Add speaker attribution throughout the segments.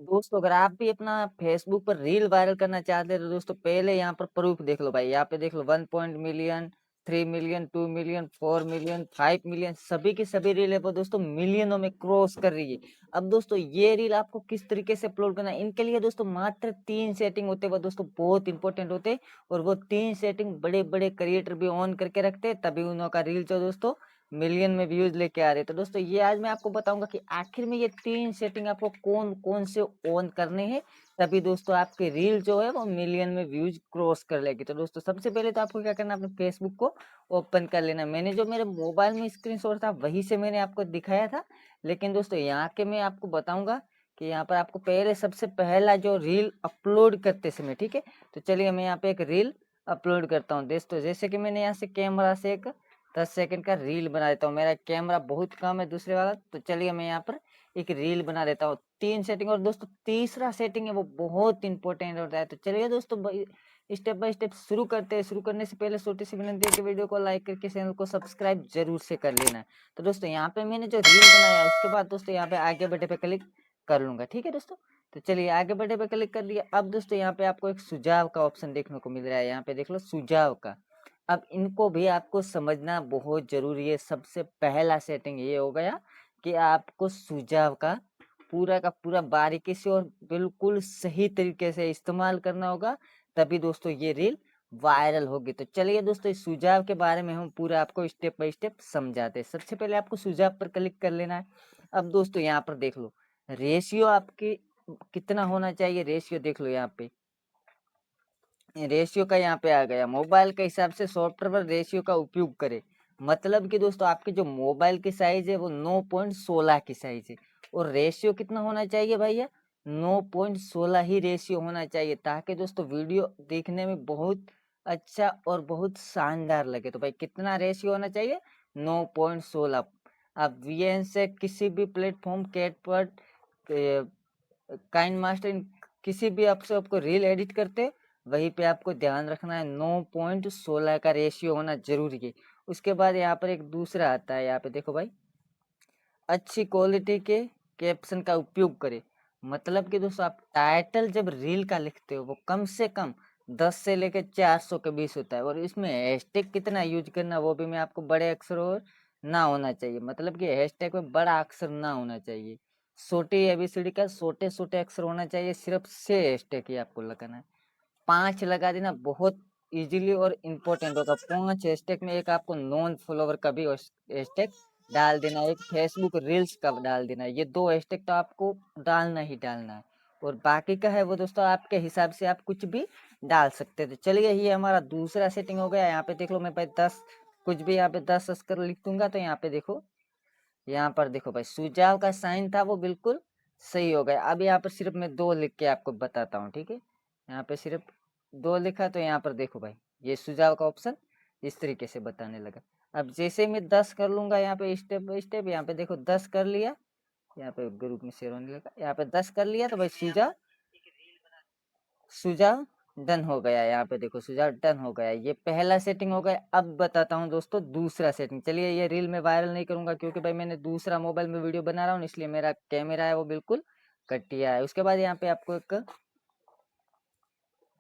Speaker 1: दोस्तों अगर आप भी अपना फेसबुक पर रील वायरल करना चाहते हैं तो दोस्तों पहले यहाँ पर प्रूफ देख लो भाई। यहाँ पे देख लो 1 million, 3 million, 2 million, 4 million, 5 million, सभी की सभी रील है वो दोस्तों मिलियनों में क्रॉस कर रही है। अब दोस्तों ये रील आपको किस तरीके से अपलोड करना है, इनके लिए दोस्तों मात्र 3 सेटिंग होते हैं, वो दोस्तों बहुत इंपॉर्टेंट होते हैं। और वो 3 सेटिंग बड़े बड़े क्रिएटर भी ऑन करके रखते हैं, तभी उनका रील जो दोस्तों मिलियन में व्यूज लेके आ रहे हैं। तो दोस्तों ये आज मैं आपको बताऊंगा कि आखिर में ये 3 सेटिंग आपको कौन कौन से ऑन करने हैं, तभी दोस्तों आपकी रील जो है वो मिलियन में व्यूज क्रॉस कर लेगी। तो दोस्तों सबसे पहले तो आपको क्या करना है, अपने फेसबुक को ओपन कर लेना। मैंने जो मेरे मोबाइल में स्क्रीनशॉट था वही से मैंने आपको दिखाया था, लेकिन दोस्तों यहाँ के मैं आपको बताऊंगा कि यहाँ पर आपको पहले सबसे पहला जो रील अपलोड करते समय, ठीक है। तो चलिए मैं यहाँ पे एक रील अपलोड करता हूँ दोस्तों। जैसे कि मैंने यहाँ से कैमरा से एक 10 सेकंड का रील बना देता हूँ। मेरा कैमरा बहुत कम है दूसरे वाला, तो चलिए मैं यहाँ पर एक रील बना देता हूँ। 3 सेटिंग, और दोस्तों तीसरा सेटिंग है वो बहुत इंपॉर्टेंट होता है। तो चलिए दोस्तों स्टेप बाय स्टेप शुरू करते हैं। शुरू करने से पहले छोटी सी विनती है कि वीडियो को लाइक करके चैनल को सब्सक्राइब जरूर से कर लेना है। तो दोस्तों यहाँ पे मैंने जो रील बनाया है उसके बाद दोस्तों यहाँ पे आगे बढ़े पे क्लिक कर लूंगा, ठीक है दोस्तों। तो चलिए आगे बढ़े पे क्लिक कर लिया। अब दोस्तों यहाँ पे आपको एक सुझाव का ऑप्शन देखने को मिल रहा है, यहाँ पे देख लो सुझाव का। अब इनको भी आपको समझना बहुत जरूरी है। सबसे पहला सेटिंग ये हो गया कि आपको सुझाव का पूरा बारीकी से और बिल्कुल सही तरीके से इस्तेमाल करना होगा, तभी दोस्तों ये रील वायरल होगी। तो चलिए दोस्तों इस सुझाव के बारे में हम पूरा आपको स्टेप बाय स्टेप समझाते हैं। सबसे पहले आपको सुझाव पर क्लिक कर लेना है। अब दोस्तों यहाँ पर देख लो रेशियो आपकी कितना होना चाहिए, रेशियो देख लो यहाँ पे। रेशियो का यहाँ पे आ गया, मोबाइल के हिसाब से सॉफ्टवेयर पर रेशियो का उपयोग करें। मतलब कि दोस्तों आपके जो मोबाइल की साइज है वो 9.16 की साइज है, और रेशियो कितना होना चाहिए भैया, 9.16 ही रेशियो होना चाहिए, ताकि दोस्तों वीडियो देखने में बहुत अच्छा और बहुत शानदार लगे। तो भाई कितना रेशियो होना चाहिए, 9.16। आप वीएन से किसी भी प्लेटफॉर्म, कैटपट, काइंड मास्टर, इन किसी भी ऐप से आपको रील एडिट करते, वहीं पे आपको ध्यान रखना है 9.16 का रेशियो होना जरूरी है। उसके बाद यहाँ पर एक दूसरा आता है, यहाँ पे देखो भाई, अच्छी क्वालिटी के कैप्शन का उपयोग करें। मतलब कि दोस्तों आप टाइटल जब रील का लिखते हो वो कम से कम 10 से लेकर 400 के बीच होता है, और इसमें हैशटैग कितना यूज करना वो भी मैं आपको, बड़े अक्षर और ना होना चाहिए। मतलब कि हैशटैग में बड़ा अक्षर ना होना चाहिए, छोटे एबीसीडी का छोटे छोटे अक्षर होना चाहिए, सिर्फ 6 हैशटैग ही आपको लगाना है। 5 लगा देना बहुत इजीली और इम्पोर्टेंट होगा। 5 हैशटैग में एक आपको नॉन फॉलोवर का भी हैशटैग डाल देना है, एक फेसबुक रील्स का डाल देना है। ये 2 हैशटैग तो आपको डालना ही डालना है, और बाकी का है वो दोस्तों आपके हिसाब से आप कुछ भी डाल सकते हैं। तो चलिए ये हमारा दूसरा सेटिंग हो गया। यहाँ पे देख लो मैं भाई 10 कुछ भी यहाँ पे 10 अस्कर लिख दूंगा, तो यहाँ पे देखो, यहाँ पर देखो भाई सुझाव का साइन था वो बिल्कुल सही हो गया। अब यहाँ पर सिर्फ मैं 2 लिख के आपको बताता हूँ, ठीक है। यहाँ पे सिर्फ 2 लिखा, तो यहाँ पर देखो भाई ये सुझाव का ऑप्शन इस तरीके से बताने लगा। अब जैसे मैं 10 कर लूंगा, यहाँ पे स्टेप बाय स्टेप, यहाँ पे देखो 10 कर लिया, यहाँ पे ग्रुप में शेयर होने लगा, यहाँ पे 10 कर लिया, तो भाई सुझाव सुझाव डन हो गया। यहाँ पे देखो सुझाव डन हो गया, ये पहला सेटिंग हो गया। अब बताता हूँ दोस्तों दूसरा सेटिंग। चलिए ये रील में वायरल नहीं करूंगा, क्योंकि भाई मैंने दूसरा मोबाइल में वीडियो बना रहा हूँ, इसलिए मेरा कैमरा है वो बिल्कुल घटिया है। उसके बाद यहाँ पे आपको एक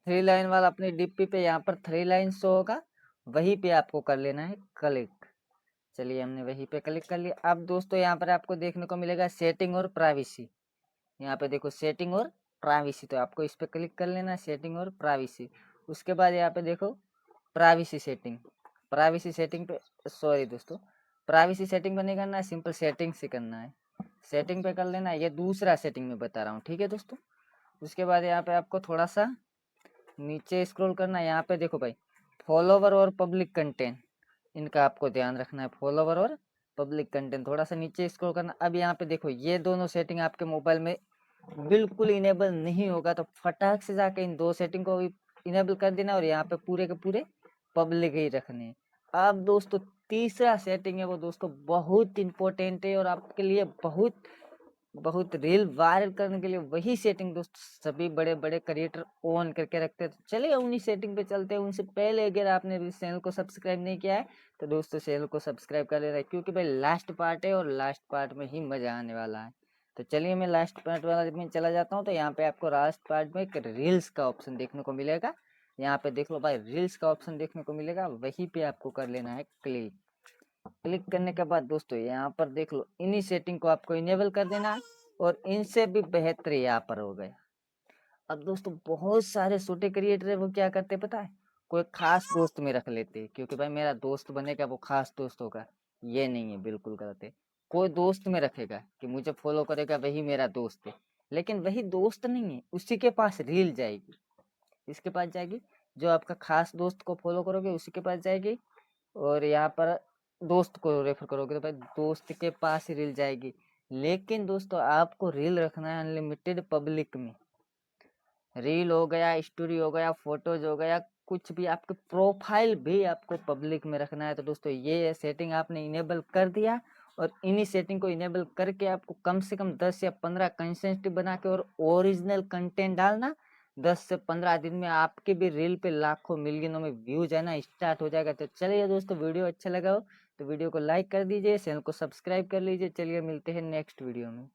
Speaker 1: 3 लाइन वाला अपनी डीपी पे यहाँ पर 3 लाइन शो होगा, वहीं पे आपको कर लेना है क्लिक। चलिए हमने वहीं पे क्लिक कर लिया। अब दोस्तों यहाँ पर आपको देखने को मिलेगा सेटिंग और प्राइवेसी। यहाँ पे देखो सेटिंग और प्राइवेसी, तो आपको इस पे क्लिक कर लेना, सेटिंग और प्राइवेसी। उसके बाद यहाँ पे देखो प्राइवेसी सेटिंग, प्राइवेसी सेटिंग पे, सॉरी दोस्तों, प्राइवेसी सेटिंग पे नहीं करना है, सिंपल सेटिंग से करना है। सेटिंग पे कर लेना है, ये दूसरा सेटिंग में बता रहा हूँ, ठीक है दोस्तों। उसके बाद यहाँ पे आपको थोड़ा सा नीचे स्क्रॉल करना है। यहाँ पे देखो भाई फॉलोवर और पब्लिक कंटेंट, इनका आपको ध्यान रखना है, फॉलोवर और पब्लिक कंटेंट। थोड़ा सा नीचे स्क्रॉल करना। अब यहाँ पे देखो ये दोनों सेटिंग आपके मोबाइल में बिल्कुल इनेबल नहीं होगा, तो फटाक से जाके इन 2 सेटिंग को भी इनेबल कर देना, और यहाँ पे पूरे के पूरे पब्लिक ही रखने। अब दोस्तों तीसरा सेटिंग है वो दोस्तों बहुत इंपॉर्टेंट है, और आपके लिए बहुत बहुत रील वायरल करने के लिए वही सेटिंग दोस्तों सभी बड़े बड़े क्रिएटर ऑन करके रखते हैं। तो चलिए उन्हीं सेटिंग पे चलते हैं। उनसे पहले अगर आपने इस चैनल को सब्सक्राइब नहीं किया है तो दोस्तों चैनल को सब्सक्राइब कर लेना है, क्योंकि भाई लास्ट पार्ट है और लास्ट पार्ट में ही मजा आने वाला है। तो चलिए मैं लास्ट पार्ट वाला में चला जाता हूँ। तो यहाँ पे आपको लास्ट पार्ट में एक रील्स का ऑप्शन देखने को मिलेगा। यहाँ पे देख लो भाई, रील्स का ऑप्शन देखने को मिलेगा, वहीं पे आपको कर लेना है क्लिक। क्लिक करने के बाद दोस्तों यहाँ पर देख लो, इन्हीं सेटिंग को आपको इनेबल कर देना है और इनसे भी बेहतर यहाँ पर हो गया। अब दोस्तों बहुत सारे छोटे क्रिएटर है, वो क्या करते पता है, कोई खास दोस्त में रख लेते, क्योंकि भाई मेरा दोस्त बनेगा वो खास दोस्त होगा। ये नहीं है, बिल्कुल गलत है। कोई दोस्त में रखेगा कि मुझे फॉलो करेगा वही मेरा दोस्त है, लेकिन वही दोस्त नहीं है, उसी के पास रील जाएगी। इसके पास जाएगी, जो आपका खास दोस्त को फॉलो करोगे उसी के पास जाएगी, और यहाँ पर दोस्त को रेफर करोगे तो भाई दोस्त के पास रील जाएगी। लेकिन दोस्तों आपको रील रखना है अनलिमिटेड पब्लिक में। रील हो गया, स्टोरी हो गया, फोटोज हो गया, कुछ भी, आपके प्रोफाइल भी आपको पब्लिक में रखना है। तो दोस्तों ये सेटिंग आपने इनेबल कर दिया, और इन्हीं सेटिंग को इनेबल करके आपको कम से कम 10 या 15 कंटेंट बना के और ओरिजिनल कंटेंट डालना। 10 से 15 दिन में आपके भी रील पे लाखों मिलियनों में व्यूज आना स्टार्ट हो जाएगा। तो चलिए दोस्तों, वीडियो अच्छा लगा हो तो वीडियो को लाइक कर दीजिए, चैनल को सब्सक्राइब कर लीजिए। चलिए मिलते हैं नेक्स्ट वीडियो में।